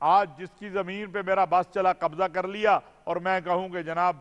آج جس کی زمین پہ میرا بس چلا قبضہ کر لیا اور میں کہوں کہ جناب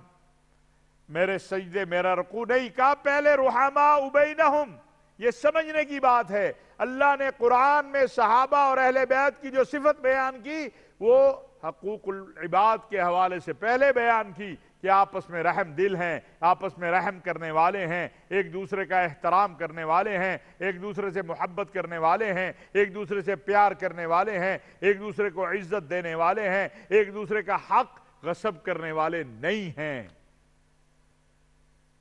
میرے سجدے میرا رکوع نہیں، کہا پہلے رحماء بینہم، یہ سمجھنے کی بات ہے۔ اللہ نے قرآن میں صحابہ اور اہل بیت کی جو صفت بیان کی وہ حقوق العباد کے حوالے سے پہلے بیان کی کہ آپس میں رحم دل ہیں، آپس میں رحم کرنے والے ہیں، ایک دوسرے کا احترام کرنے والے ہیں، ایک دوسرے سے محبت کرنے والے ہیں، ایک دوسرے سے پیار کرنے والے ہیں، ایک دوسرے کو عزت دینے والے ہیں، ایک دوسرے کا حق غصب کرنے والے نہیں ہیں۔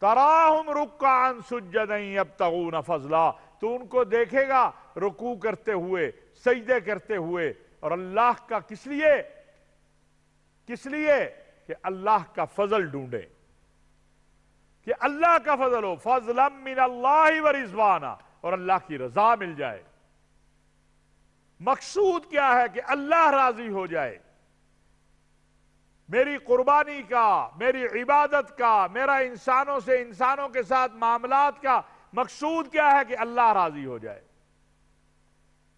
تراہم رکعا سجدا یبتغون فضلا، تو ان کو دیکھے گا رکوع کرتے ہوئے، سجدے کرتے ہوئے، اور اللہ کا کس لیے کہ اللہ کا فضل ڈھونڈے، کہ اللہ کا فضل ہو، فضلا من اللہ ورضوانا، اور اللہ کی رضا مل جائے۔ مقصود کیا ہے؟ کہ اللہ راضی ہو جائے، میری قربانی کا، میری عبادت کا، میرا انسانوں کے ساتھ معاملات کا مقصود کیا ہے؟ کہ اللہ راضی ہو جائے۔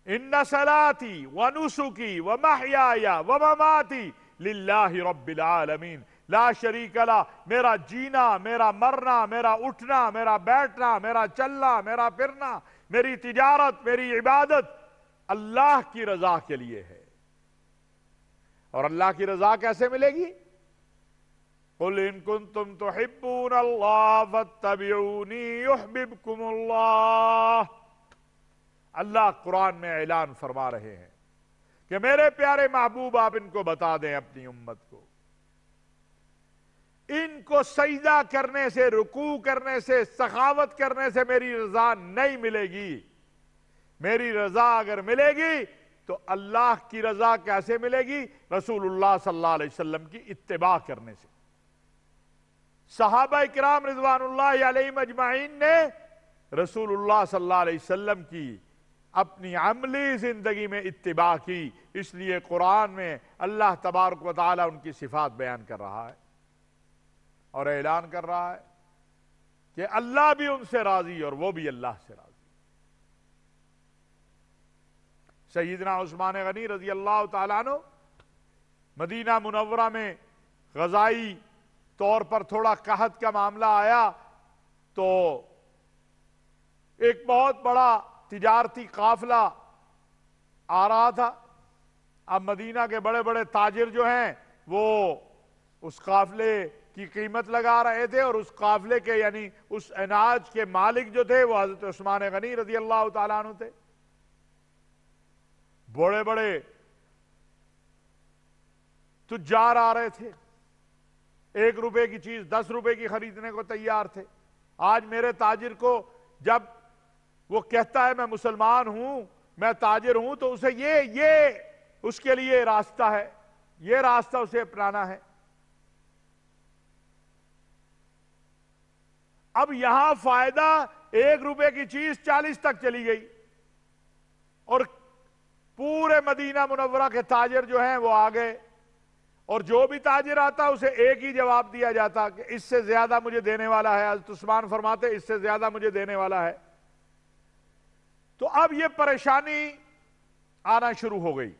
ان صلاتی ونسکی ومحیای ومماتی للہ رب العالمین لا شریک لہ، میرا جینا، میرا مرنا، میرا اٹھنا، میرا بیٹھنا، میرا چلنا، میرا پھرنا، میری تجارت، میری عبادت اللہ کی رضا کے لیے ہے۔ اور اللہ کی رضا کیسے ملے گی؟ قل ان کنتم تحبون اللہ فاتبعونی یحببکم اللہ۔ اللہ قرآن میں اعلان فرما رہے ہیں کہ میرے پیارے محبوب آپ ان کو بتا دیں اپنی امت کو، ان کو سجدہ کرنے سے، رکوع کرنے سے، سخاوت کرنے سے میری رضا نہیں ملے گی۔ میری رضا اگر ملے گی تو اللہ کی رضا کیسے ملے گی؟ رسول اللہ صلی اللہ علیہ وسلم کی اتباع کرنے سے۔ صحابہ کرام رضوان اللہ علیہم اجمعین نے رسول اللہ صلی اللہ علیہ وسلم کی اپنی عملی زندگی میں اتباع کی، اس لیے قرآن میں اللہ تبارک و تعالی ان کی صفات بیان کر رہا ہے اور اعلان کر رہا ہے کہ اللہ بھی ان سے راضی اور وہ بھی اللہ سے راضی۔ سیدنا عثمان غنی رضی اللہ تعالیٰ عنہ مدینہ منورہ میں غزائی طور پر تھوڑا قحط کا معاملہ آیا تو ایک بہت بڑا تجارتی قافلہ آ رہا تھا۔ اب مدینہ کے بڑے بڑے تاجر جو ہیں وہ اس قافلے کی قیمت لگا رہے تھے، اور اس قافلے کے یعنی اس اناج کے مالک جو تھے وہ حضرت عثمان غنی رضی اللہ تعالیٰ عنہ تھے۔ بڑے بڑے تجار آ رہے تھے، 1 روپے کی چیز 10 روپے کی خریدنے کو تیار تھے۔ آج میرے تاجر کو جب وہ کہتا ہے میں مسلمان ہوں، میں تاجر ہوں، تو اسے یہ اس کے لیے راستہ ہے، یہ راستہ اسے اپنانا ہے۔ اب یہاں فائدہ 1 روپے کی چیز 40 تک چلی گئی، اور پورے مدینہ منورہ کے تاجر جو ہیں وہ آ گئے، اور جو بھی تاجر آتا اسے ایک ہی جواب دیا جاتا کہ اس سے زیادہ مجھے دینے والا ہے۔ حضرت عثمان فرماتے اس سے زیادہ مجھے دینے والا ہے۔ تو اب یہ پریشانی آنا شروع ہو گئی۔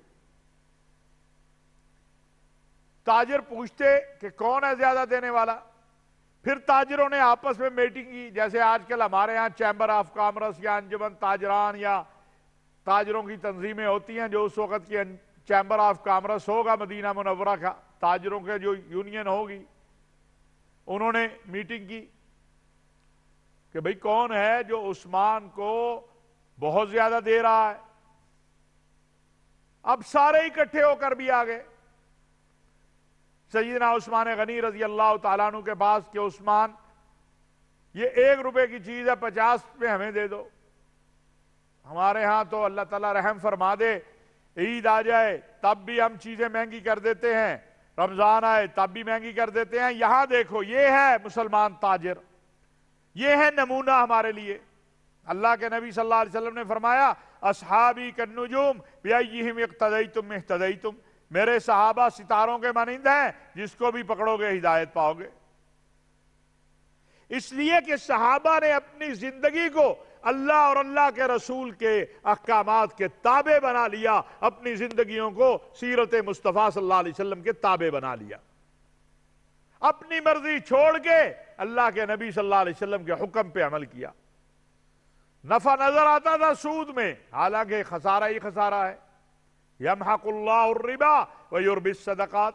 تاجر پوچھتے کہ کون ہے زیادہ دینے والا، پھر تاجروں نے آپس میں میٹنگ کی، جیسے آج کل ہمارے ہاں چیمبر آف کامرس یا انجمن تاجران یا تاجروں کی تنظیمیں ہوتی ہیں، جو اس وقت کی چیمبر آف کامرس ہوگا مدینہ منورہ کا، تاجروں کے جو یونین ہوگی، انہوں نے میٹنگ کی کہ بھئی کون ہے جو عثمان کو بہت زیادہ دے رہا ہے۔ اب سارے اکٹھے ہو کر بھی آ گئے سیدنا عثمان غنی رضی اللہ تعالیٰ عنہ کے پاس کہ عثمان یہ 1 روپے کی چیز ہے، 50 میں ہمیں دے دو۔ ہمارے ہاں تو اللہ تعالیٰ رحم فرما دے، عید آ جائے تب بھی ہم چیزیں مہنگی کر دیتے ہیں، رمضان آئے تب بھی مہنگی کر دیتے ہیں۔ یہاں دیکھو یہ ہے مسلمان تاجر، یہ ہے نمونہ ہمارے لیے۔ اللہ کے نبی صلی اللہ علیہ وسلم نے فرمایا اصحابی کالنجوم بیئیہم اقتدیتم اہتدیتم، میرے صحابہ ستاروں کے مانند ہیں، جس کو بھی پکڑو گے ہدایت پاؤ گے۔ اس لیے کہ صحابہ نے اپنی زندگی کو اللہ اور اللہ کے رسول کے احکامات کے تابع بنا لیا، اپنی زندگیوں کو سیرت مصطفیٰ صلی اللہ علیہ وسلم کے تابع بنا لیا، اپنی مرضی چھوڑ کے اللہ کے نبی صلی اللہ علیہ وسلم کے حکم پہ عمل کیا۔ نفع نظر آتا تھا سود میں، حالانکہ خسارہ ہی خسارہ ہے۔ یمحق اللہ الربا ویربی الصدقات،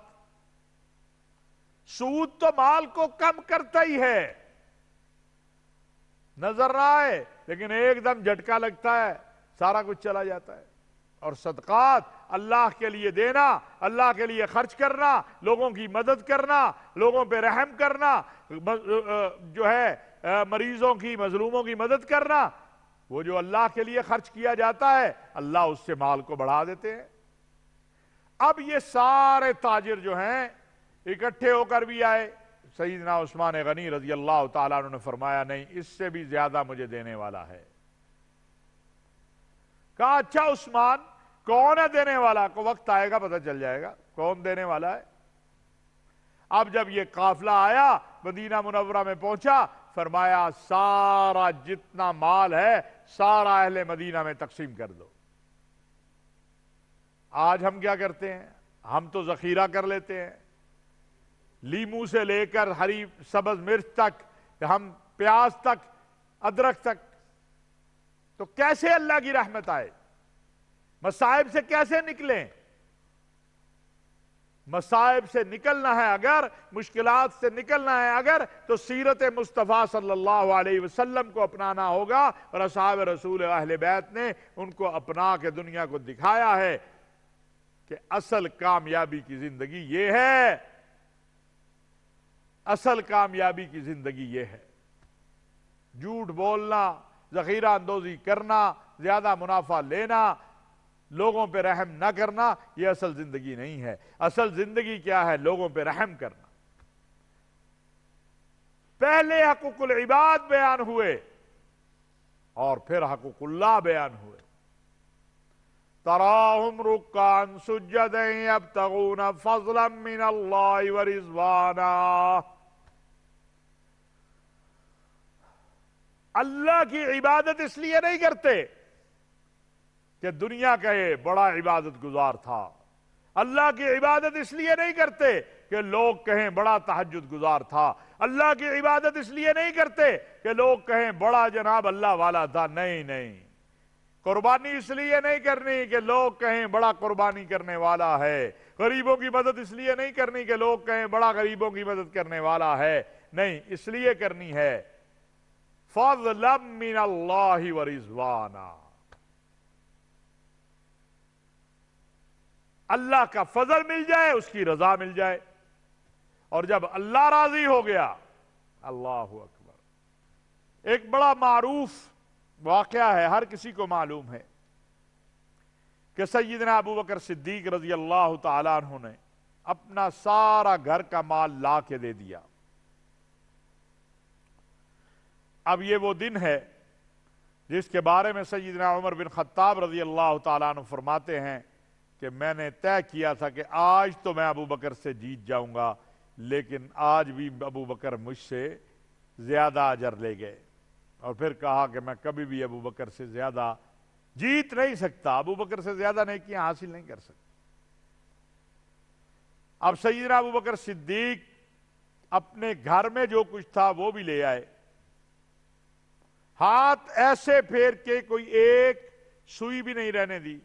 سود تو مال کو کم کرتا ہی ہے، نظر نہ آئے لیکن ایک دم جھٹکا لگتا ہے، سارا کچھ چلا جاتا ہے۔ اور صدقات، اللہ کے لیے دینا، اللہ کے لیے خرچ کرنا، لوگوں کی مدد کرنا، لوگوں پہ رحم کرنا، جو ہے مریضوں کی، مظلوموں کی مدد کرنا، وہ جو اللہ کے لیے خرچ کیا جاتا ہے اللہ اس سے مال کو بڑھا دیتے ہیں۔ اب یہ سارے تاجر جو ہیں اکٹھے ہو کر بھی آئے، سیدنا عثمان غنی رضی اللہ تعالیٰ عنہ نے فرمایا نہیں، اس سے بھی زیادہ مجھے دینے والا ہے۔ کہا اچھا عثمان کون ہے دینے والا؟ کو وقت آئے گا پتہ چل جائے گا کون دینے والا ہے۔ اب جب یہ قافلہ آیا، مدینہ منورہ میں پہنچا، فرمایا سارا جتنا مال ہے سارا اہل مدینہ میں تقسیم کر دو۔ آج ہم کیا کرتے ہیں؟ ہم تو ذخیرہ کر لیتے ہیں، لیمو سے لے کر ہری سبز مرچ تک، ہم پیاز تک، ادرک تک۔ تو کیسے اللہ کی رحمت آئے؟ مصائب سے کیسے نکلیں؟ مصائب سے نکلنا ہے اگر، مشکلات سے نکلنا ہے اگر، تو سیرت مصطفیٰ صلی اللہ علیہ وسلم کو اپنانا ہوگا، اور اصحاب رسول اہل بیت نے ان کو اپنا کے دنیا کو دکھایا ہے کہ اصل کامیابی کی زندگی یہ ہے، اصل کامیابی کی زندگی یہ ہے۔ جھوٹ بولنا، ذخیرہ اندوزی کرنا، زیادہ منافع لینا، لوگوں پہ رحم نہ کرنا، یہ اصل زندگی نہیں ہے۔ اصل زندگی کیا ہے؟ لوگوں پہ رحم کرنا۔ پہلے حقوق العباد بیان ہوئے اور پھر حقوق اللہ بیان ہوئے۔ تراہم رکعا سجدا یبتغون فضلا من اللہ ورضوانا، اللہ کی عبادت اس لیے نہیں کرتے کہ دنیا کہے بڑا عبادت گزار تھا، اللہ کی عبادت اس لیے نہیں کرتے کہ لوگ کہیں بڑا تہجد گزار تھا، اللہ کی عبادت اس لیے نہیں کرتے کہ لوگ کہیں بڑا جناب اللہ والا تھا، نہیں نہیں۔ قربانی اس لیے نہیں کرنی کہ لوگ کہیں بڑا قربانی کرنے والا ہے، غریبوں کی مدد اس لیے نہیں کرنی کہ لوگ کہیں بڑا غریبوں کی مدد کرنے والا ہے، نہیں، اس لیے کرنی ہے فضلا من اللہ ورضوانا، اللہ کا فضل مل جائے، اس کی رضا مل جائے، اور جب اللہ راضی ہو گیا، اللہ اکبر۔ ایک بڑا معروف واقعہ ہے، ہر کسی کو معلوم ہے کہ سیدنا ابو بکر صدیق رضی اللہ تعالیٰ عنہ نے اپنا سارا گھر کا مال لا کے دے دیا۔ اب یہ وہ دن ہے جس کے بارے میں سیدنا عمر بن خطاب رضی اللہ تعالیٰ عنہ فرماتے ہیں کہ میں نے طے کیا تھا کہ آج تو میں ابو بکر سے جیت جاؤں گا، لیکن آج بھی ابو بکر مجھ سے زیادہ اجر لے گئے، اور پھر کہا کہ میں کبھی بھی ابو بکر سے زیادہ جیت نہیں سکتا، ابو بکر سے زیادہ نیکیاں حاصل نہیں کر سکتا۔ اب سیدنا ابو بکر صدیق اپنے گھر میں جو کچھ تھا وہ بھی لے آئے، ہاتھ ایسے پھیر کے کوئی ایک سوئی بھی نہیں رہنے دی۔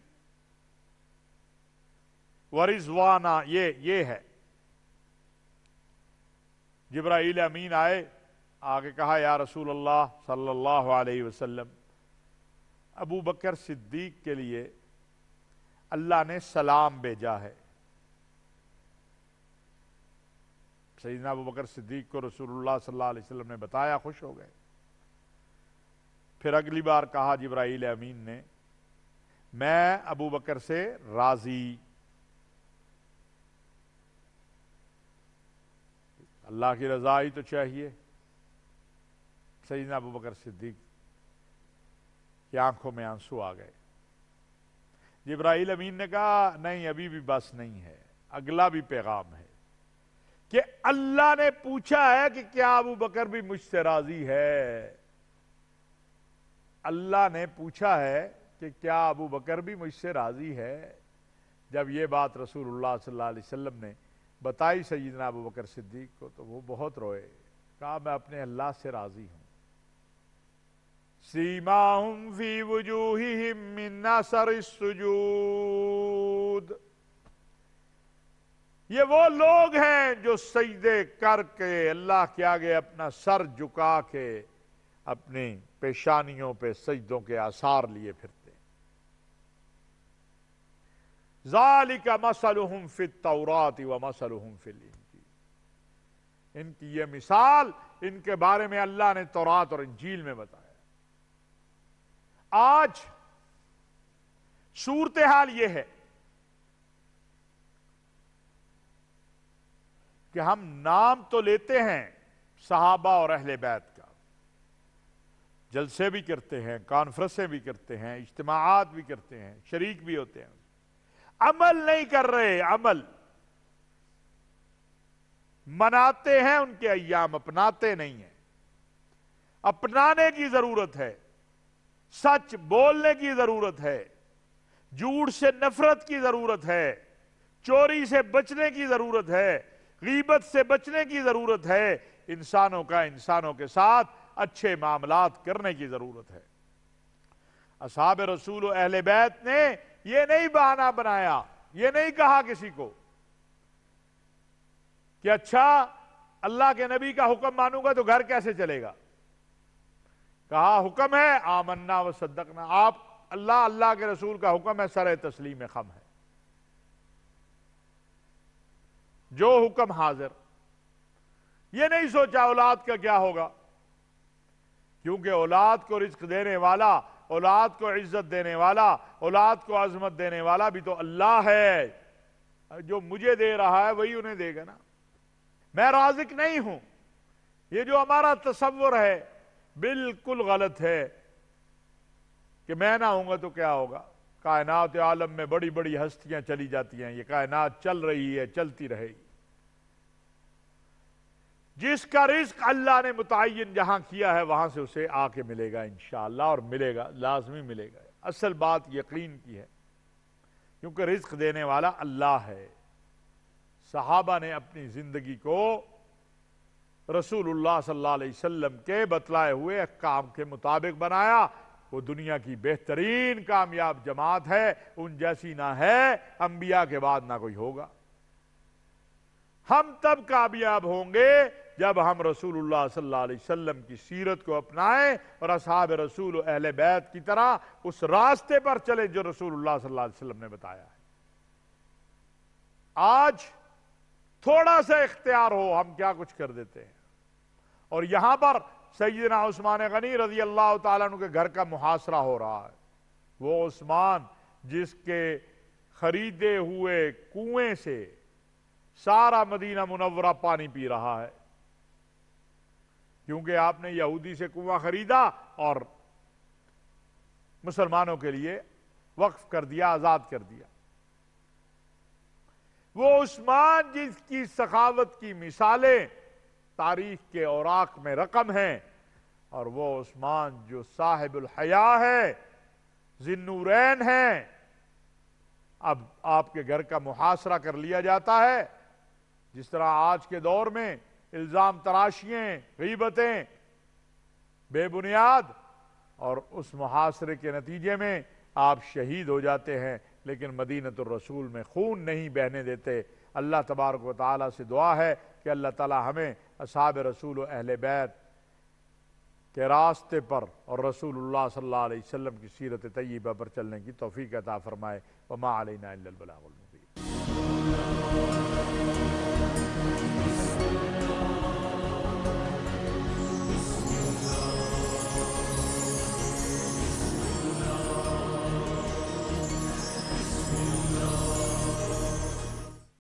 ورضوانا یہ ہے۔ جبرائیل امین آئے، آگے کہا یا رسول اللہ صلی اللہ علیہ وسلم، ابو بکر صدیق کے لیے اللہ نے سلام بھیجا ہے۔ سیدنا ابو بکر صدیق کو رسول اللہ صلی اللہ علیہ وسلم نے بتایا، خوش ہو گئے۔ پھر اگلی بار کہا جبرائیل امین نے، میں ابو بکر سے راضی، اللہ کی رضا ہی تو چاہیے۔ سیدنا ابو بکر صدیق کی آنکھوں میں آنسو آ گئے۔ جبرائیل امین نے کہا نہیں، ابھی بھی بس نہیں ہے، اگلا بھی پیغام ہے کہ اللہ نے پوچھا ہے کہ کیا ابو بکر بھی مجھ سے راضی ہے۔ اللہ نے پوچھا ہے کہ کیا ابو بکر بھی مجھ سے راضی ہے؟ جب یہ بات رسول اللہ صلی اللہ علیہ وسلم نے بتائی سیدنا ابو بکر صدیق کو تو وہ بہت روئے، کہا میں اپنے اللہ سے راضی ہوں۔ سیماہم فی وجوہہم من اثر السجود، یہ وہ لوگ ہیں جو سجدے کر کے اللہ کے آگے اپنا سر جھکا کے اپنی پیشانیوں پہ سجدوں کے آثار لیے پھرتے ہیں۔ ذالک مثلہم فی التوراۃ ومثلہم فی الانجیل، ان کی یہ مثال ان کے بارے میں اللہ نے تورات اور انجیل میں بتایا۔ آج صورتحال یہ ہے کہ ہم نام تو لیتے ہیں صحابہ اور اہل بیت کا، جلسے بھی کرتے ہیں، کانفرنسیں بھی کرتے ہیں، اجتماعات بھی کرتے ہیں، شریک بھی ہوتے ہیں، عمل نہیں کر رہے۔ عمل مناتے ہیں ان کے ایام، اپناتے نہیں ہیں۔ اپنانے کی ضرورت ہے، سچ بولنے کی ضرورت ہے، جھوٹ سے نفرت کی ضرورت ہے، چوری سے بچنے کی ضرورت ہے، غیبت سے بچنے کی ضرورت ہے، انسانوں کا انسانوں کے ساتھ اچھے معاملات کرنے کی ضرورت ہے۔ اصحاب رسول و اہل بیت نے یہ نہیں بہانہ بنایا، یہ نہیں کہا کسی کو کہ اچھا اللہ کے نبی کا حکم مانوں گا تو گھر کیسے چلے گا؟ کہا حکم ہے آمنا و صدقنا، آپ اللہ کے رسول کا حکم ہے، سر تسلیم خم ہے، جو حکم حاضر۔ یہ نہیں سوچا اولاد کا کیا ہوگا، کیونکہ اولاد کو رزق دینے والا، اولاد کو عزت دینے والا، اولاد کو عظمت دینے والا بھی تو اللہ ہے۔ جو مجھے دے رہا ہے وہی انہیں دے گا نا، میں رازق نہیں ہوں۔ یہ جو ہمارا تصور ہے بالکل غلط ہے کہ میں نہ ہوں گا تو کیا ہوگا۔ کائنات عالم میں بڑی بڑی ہستیاں چلی جاتی ہیں، یہ کائنات چل رہی ہے، چلتی رہے گی۔ جس کا رزق اللہ نے متعین جہاں کیا ہے وہاں سے اسے آ کے ملے گا انشاءاللہ، اور ملے گا، لازمی ملے گا۔ اصل بات یقین کی ہے، کیونکہ رزق دینے والا اللہ ہے۔ صحابہ نے اپنی زندگی کو رسول اللہ صلی اللہ علیہ وسلم کے بتلائے ہوئے احکام کے مطابق بنایا۔ وہ دنیا کی بہترین کامیاب جماعت ہے، ان جیسی نہ ہے، انبیاء کے بعد نہ کوئی ہوگا۔ ہم تب کامیاب ہوں گے جب ہم رسول اللہ صلی اللہ علیہ وسلم کی سیرت کو اپنائیں اور اصحاب رسول و اہل بیت کی طرح اس راستے پر چلیں جو رسول اللہ صلی اللہ علیہ وسلم نے بتایا ہے۔ آج تھوڑا سا اختیار ہو ہم کیا کچھ کر دیتے ہیں، اور یہاں پر سیدنا عثمان غنی رضی اللہ تعالیٰ عنہ کے گھر کا محاصرہ ہو رہا ہے۔ وہ عثمان جس کے خریدے ہوئے کنویں سے سارا مدینہ منورہ پانی پی رہا ہے، کیونکہ آپ نے یہودی سے کنواں خریدا اور مسلمانوں کے لیے وقف کر دیا، آزاد کر دیا۔ وہ عثمان جس کی سخاوت کی مثالیں تاریخ کے اوراق میں رقم ہیں، اور وہ عثمان جو صاحب الحیا ہے، ذی النورین ہے، اب آپ کے گھر کا محاصرہ کر لیا جاتا ہے۔ جس طرح آج کے دور میں الزام تراشیاں، غیبتیں بے بنیاد، اور اس محاصرے کے نتیجے میں آپ شہید ہو جاتے ہیں، لیکن مدینۃ الرسول میں خون نہیں بہنے دیتے۔ اللہ تبارک و تعالیٰ سے دعا ہے کہ اللہ تعالیٰ ہمیں اصحاب رسول و اہل بیت کے راستے پر اور رسول اللہ صلی اللہ علیہ وسلم کی سیرت طیبہ پر چلنے کی توفیق عطا فرمائے۔ وما علینا الا البلاغ المبین۔